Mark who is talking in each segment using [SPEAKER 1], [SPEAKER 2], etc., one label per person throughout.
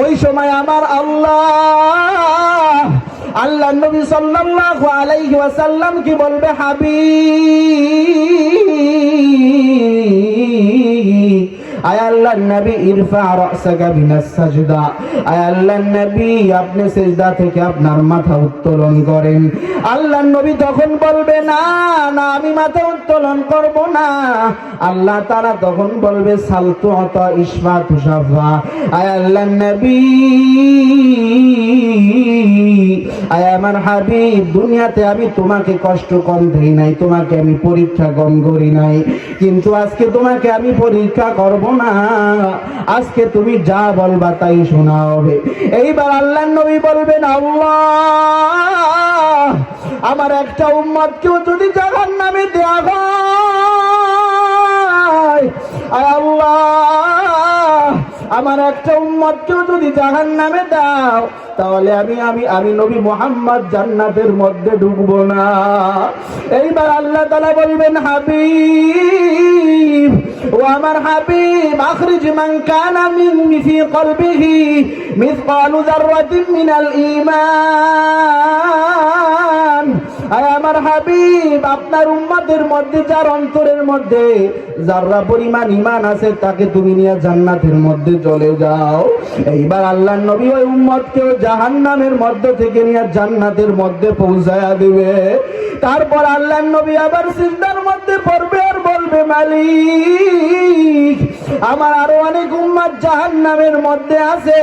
[SPEAKER 1] ওই সময় আমার আল্লাহ নবী সাল্লাল্লাহু আলাইহি ওয়াসাল্লাম কি বলবে, হাবিব আয় আল্লাহর নবী ইরফা রাসাকা মিনাস সাজদা, আয় আল্লাহর নবী আপনি সিজদা থেকে আপনার মাথা উত্তোলন করেন। আল্লাহর নবী তখন বলবে, না না আমি মাথা উত্তোলন করব না। আল্লাহ তাআলা তখন বলবে, সালতু আতা ইশফা তুশাফা, আয় আল্লাহর নবী আয় আমার হাবিব দুনিয়াতে আমি তোমাকে কষ্ট কম দেই নাই, তোমাকে আমি পরীক্ষা কম করি নাই, কিন্তু আজকে তোমাকে আমি পরীক্ষা করব না, আজকে তুমি যা বলবা তাই শোনা হবে। এইবার আল্লাহর নবী বলবেন, আল্লাহ আমার একটা উম্মতকেও যদি জাহান্নামে দেয়া হয়, আয় আল্লাহ আমার একটা উম্মতকেও যদি জাহান্নামে দাও, তাহলে আমি নবী মুহাম্মদ জান্নাতের মধ্যে ঢুকবো না। এইবার আল্লাহ তাআলা বলবেন, হাবিব ও আমার হাবিব আখরিজ মান কানা মিন ফি কলবিহি মিসকালু যাররাতিন মিনাল ঈমান, আয় আমার হাবিব আপনার উম্মতের মধ্যে যার অন্তরের মধ্যে যারা পরিমাণ ঈমান আছে তাকে তুমি নিয়ে জান্নাতের মধ্যে চলে যাও। এইবার আল্লাহর নবী ওই উম্মতকেও জাহান্নামের মধ্য থেকে নিয়ে জান্নাতের মধ্যে পৌঁছায়া দিবে। তারপর আল্লাহর নবী আবার সিজদার মধ্যে পড়বে আর বলবে, মালিক আমার আরো অনেক উম্মত জাহান্নামের মধ্যে আছে।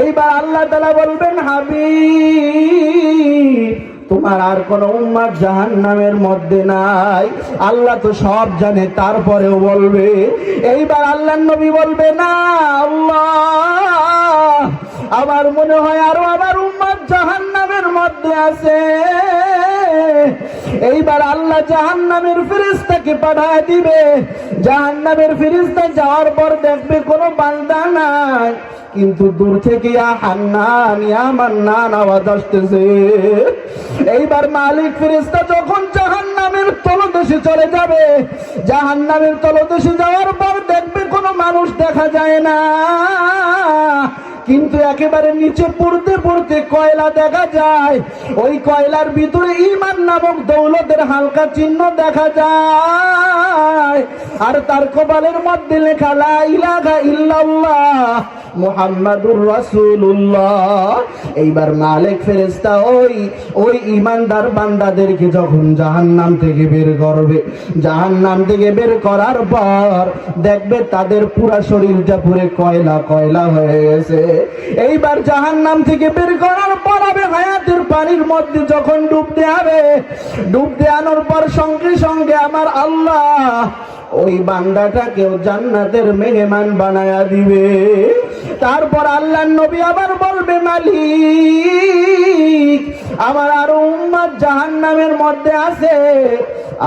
[SPEAKER 1] এইবার আল্লাহ তাআলা বলবেন, হাবিব তোমার আর কোন উম্মত জাহান্নামের মধ্যে নাই। আল্লাহ তো সব জানে, তারপরেও বলবে। এইবার আল্লাহর নবী বলবে, না আল্লাহ আমার মনে হয় আরো আমার উম্মত জাহান্নামের মধ্যে আছে। এইবার আল্লাহ জাহান্নামের ফেরেশতাকে পাঠিয়ে দিবে। জাহান্নামের ফেরেশতা যাওয়ার পর দেখবে কোনো বান্দা নাই, কিন্তু দূর থেকে ইয়া হান্নান ইয়া মান্নান আওয়াজ আসতেছে। এইবার মালিক ফেরেশতা যখন জাহান্নামের তলদেশে চলে যাবে, জাহান্নামের তলদেশে যাওয়ার পর দেখবে কোনো মানুষ দেখা যায় না, কিন্তু একেবারে নিচে পড়তে পড়তে কয়লা দেখা যায়। ওই কয়লার ভিতরে ঈমান নামক দৌলতের হালকা চিহ্ন দেখা যায়, আর তার কপালের মধ্যে লেখা লা ইলাহা ইল্লাল্লাহ মুহাম্মাদুর রাসূলুল্লাহ। এইবার মালিক ফেরেশতা ওই ঈমানদার বান্দাদেরকে যখন জাহান্নাম থেকে বের করবে, জাহান্নাম থেকে বের করার পর দেখবে তাদের পুরা শরীরটা পুরো কয়লা কয়লা হয়ে গেছে। এইবার জাহান্নাম থেকে বের করার পর হবে হায়াতের পানির মধ্যে যখন ডুব দেবে, ডুব দেওয়ানোর পর সঙ্গে সঙ্গে আমার আল্লাহ ওই বান্দাটাকেও জান্নাতের মেহমান বানায়া দিবে। তারপর আল্লাহর নবী আবার বলবে, মালিক আমার আরো উম্মত জাহান্নামের মধ্যে আছে।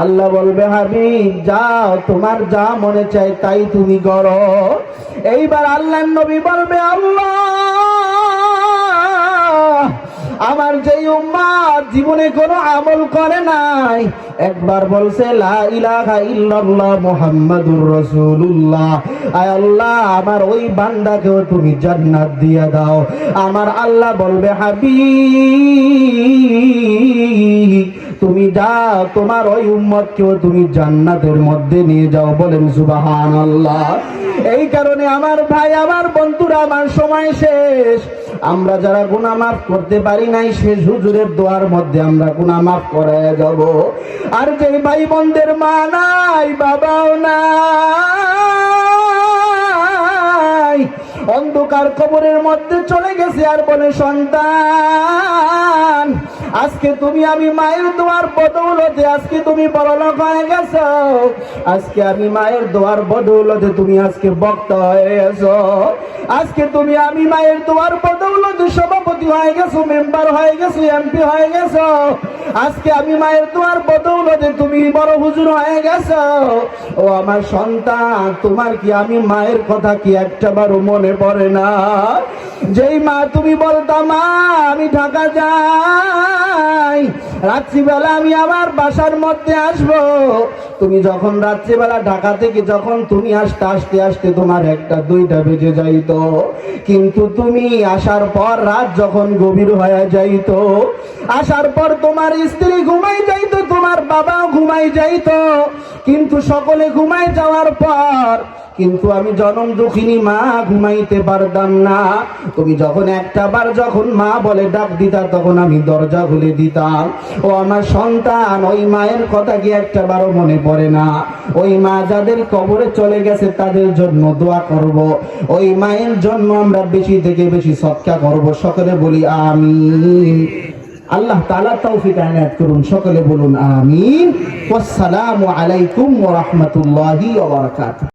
[SPEAKER 1] আল্লাহ বলবে, হাবিব যাও তোমার যা মনে চায় তাই তুমি করো। এইবার আল্লাহর নবী বলবে, আল্লাহ আমার যেই উম্মত জীবনে কোনো আমল করে নাই, একবার বলছে লা ইলাহা ইল্লাল্লাহ মুহাম্মাদুর রাসূলুল্লাহ, আয় আল্লাহ আমার ওই বান্দাকেও তুমি জান্নাত দিয়ে দাও। আমার আল্লাহ বলবে, হাবিব তুমি যাও তোমার ওই উম্মতকেও তুমি জান্নাতের মধ্যে নিয়ে যাও। বলেন সুবহানাল্লাহ। এই কারণে আমার ভাই আমার বন্ধুরা আমার সময় শেষ। আমরা যারা গুনাহ মাফ করতে পারি নাই, শেষ হুজুরের দোয়ার মধ্যে আমরা গুনাহ মাফ করে যাব। আর যে ভাই বোনদের মা নাই বাবাও নাই, অন্ধকার কবরের মধ্যে চলে গেছে, আর বলে সন্তান আজকে তুমি আমি মায়ের দোয়ার বদৌলতে আজকে তুমি বড়লোক হয়ে গেছো, আজকে আমি মায়ের দোয়ার বদৌলতে তুমি আজকে বক্তা হয়ে গেছো, আজকে তুমি আমি মায়ের দোয়ার বদৌলতে সভাপতি হয়ে গেছো, মেম্বার হয়ে গেছো, এমপি হয়ে গেছো, আজকে আমি মায়ের দোয়ার বদৌলতে তুমি বড় হুজুর হয়ে গেছো। ও আমার সন্তান, তোমার কি আমি মায়ের কথা কি একটাবারও মনে পড়ে না? যেই মা তুমি বলতা, মা আমি ঢাকা যাই, রাত্রিবেলা আমি আমার বাসার মধ্যে আসবো। তুমি যখন রাত্রিবেলা ঢাকা থেকে যখন তুমি আসতে আসতে আসতে তোমার 1টা 2টা বেজে যাইতো, কিন্তু তুমি আসার পর রাত যখন গভীর হয়ে যাইতো, আসার পর তোমার স্ত্রী ঘুমাই যাইতো, তোমার বাবাও ঘুমাই যাইতো, কিন্তু সকলে ঘুমাই যাওয়ার পর কিন্তু আমি জনম দুঃখিনী মা ঘুমাইতে পারতাম না। তুমি যখন একটা বার যখন মা বলে ডাক দিতা, তখন আমি দরজা খুলে দিতাম। ও আমার সন্তান, ওই মায়ের কথা কি একটা বারও মনে পড়ে না? ওই মা যাদের কবরে চলে গেছে তাদের জন্য দোয়া করব, ওই মায়ের জন্য আমরা বেশি থেকে বেশি সদকা করব। সকলে বলি আমিন। আল্লাহ তাআলা তৌফিক এনায়েত করুন। সকলে বলুন আমিন। ওয়াসসালামু আলাইকুম ওয়া রাহমাতুল্লাহি ওয়া বারাকাতুহু।